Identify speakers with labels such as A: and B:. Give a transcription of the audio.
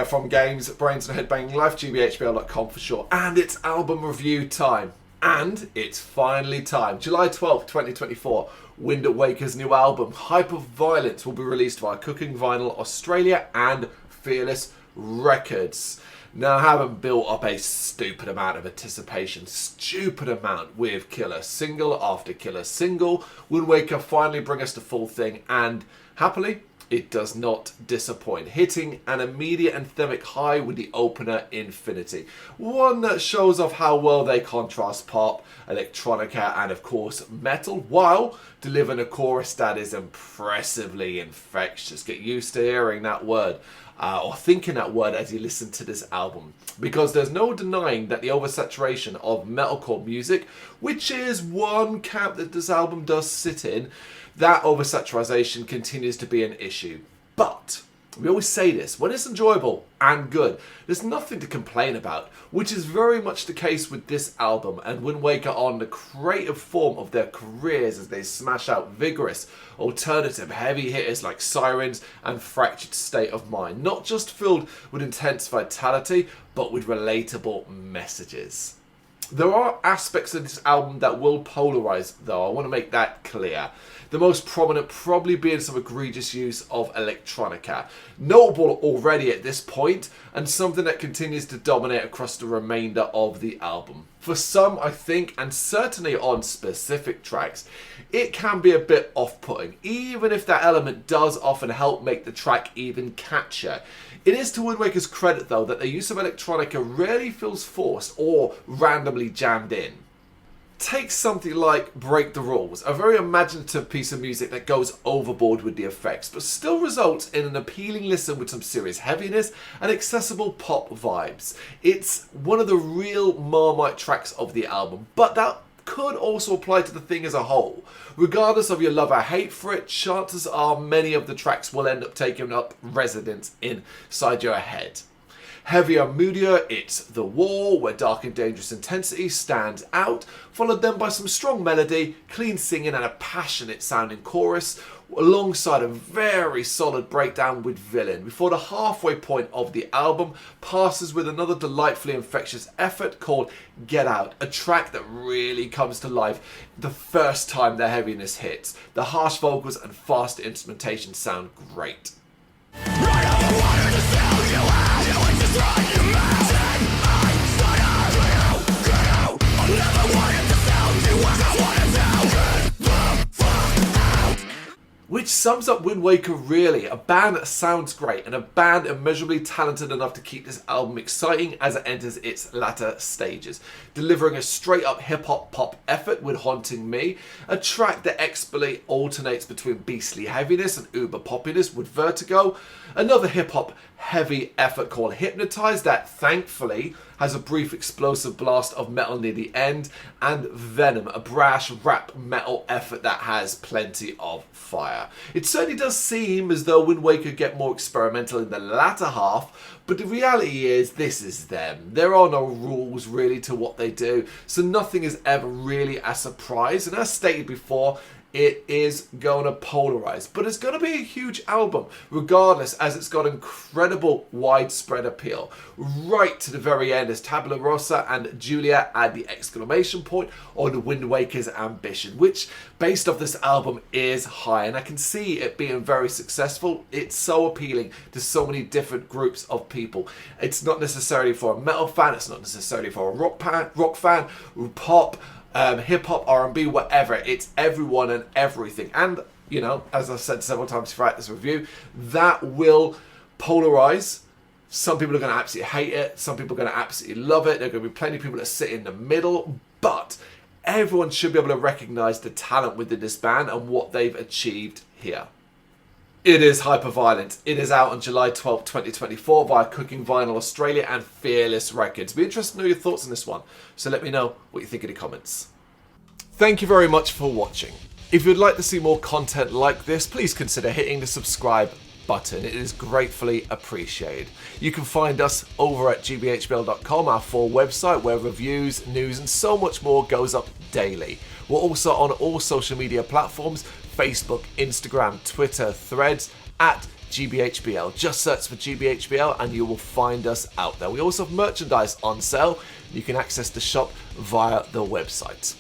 A: from Games, Brains and Headbanging Life, gbhbl.com for sure. And it's album review time. And it's finally time. July 12th, 2024, Windwaker's new album, Hyperviolence, will be released via Cooking Vinyl Australia and Fearless Records. Now, I haven't built up a stupid amount of anticipation, with killer single after killer single. Windwaker finally bring us the full thing, and happily, it does not disappoint, hitting an immediate anthemic high with the opener Infinity. One that shows off how well they contrast pop, electronica and of course metal, while delivering a chorus that is impressively infectious. Get used to hearing that word. Or thinking that word as you listen to this album, because there's no denying that the oversaturation of metalcore music, which is one camp that this album does sit in, that oversaturation continues to be an issue. But we always say this, when it's enjoyable and good, there's nothing to complain about, which is very much the case with this album and Windwaker on the creative form of their careers as they smash out vigorous, alternative, heavy hitters like Sirens and Fractured State of Mind, not just filled with intense vitality, but with relatable messages. There are aspects of this album that will polarize, though. I want to make that clear. The most prominent probably being some egregious use of electronica. Notable already at this point, and something that continues to dominate across the remainder of the album. For some, I think, and certainly on specific tracks, it can be a bit off-putting, even if that element does often help make the track even catchier. It is to Windwaker's credit, though, that the use of electronica rarely feels forced or randomly jammed in. Take something like Break the Rules, a very imaginative piece of music that goes overboard with the effects, but still results in an appealing listen with some serious heaviness and accessible pop vibes. It's one of the real Marmite tracks of the album, but that could also apply to the thing as a whole. Regardless of your love or hate for it, chances are many of the tracks will end up taking up residence inside your head. Heavier, moodier, it's The Wall, where dark and dangerous intensity stands out, followed then by some strong melody, clean singing and a passionate sounding chorus, alongside a very solid breakdown with Villain, before the halfway point of the album passes with another delightfully infectious effort called Get Out, a track that really comes to life the first time the heaviness hits. The harsh vocals and fast instrumentation sound great. Which sums up Windwaker really, a band that sounds great and a band immeasurably talented enough to keep this album exciting as it enters its latter stages, delivering a straight up hip hop pop effort with Haunting Me, a track that expertly alternates between beastly heaviness and uber poppiness with Vertigo, another hip hop heavy effort called Hypnotize that thankfully has a brief explosive blast of metal near the end, and Venom, a brash rap metal effort that has plenty of fire. It certainly does seem as though Windwaker get more experimental in the latter half, but the reality is this is them. There are no rules really to what they do, so nothing is ever really a surprise, and as stated before, it is going to polarize, but it's going to be a huge album regardless, as it's got incredible widespread appeal right to the very end as Tabula Rosa and Julia add the exclamation point on Windwaker's ambition, which based off this album is high, and I can see it being very successful. It's so appealing to so many different groups of people. It's not necessarily for a metal fan, it's not necessarily for a rock fan, pop, hip-hop, R&B, whatever. It's everyone and everything. And, you know, as I've said several times throughout this review, that will polarize. Some people are going to absolutely hate it. Some people are going to absolutely love it. There are going to be plenty of people that sit in the middle. But everyone should be able to recognize the talent within this band and what they've achieved here. It is Hyperviolence. It is out on July 12th, 2024 via Cooking Vinyl Australia and Fearless Records. Be interested to know your thoughts on this one, so let me know what you think in the comments. Thank you very much for watching. If you'd like to see more content like this, please consider hitting the subscribe button. It is gratefully appreciated. You can find us over at gbhbl.com, our full website where reviews, news and so much more goes up daily. We're also on all social media platforms: Facebook, Instagram, Twitter, Threads, at GBHBL. Just search for GBHBL and you will find us out there. We also have merchandise on sale. You can access the shop via the website.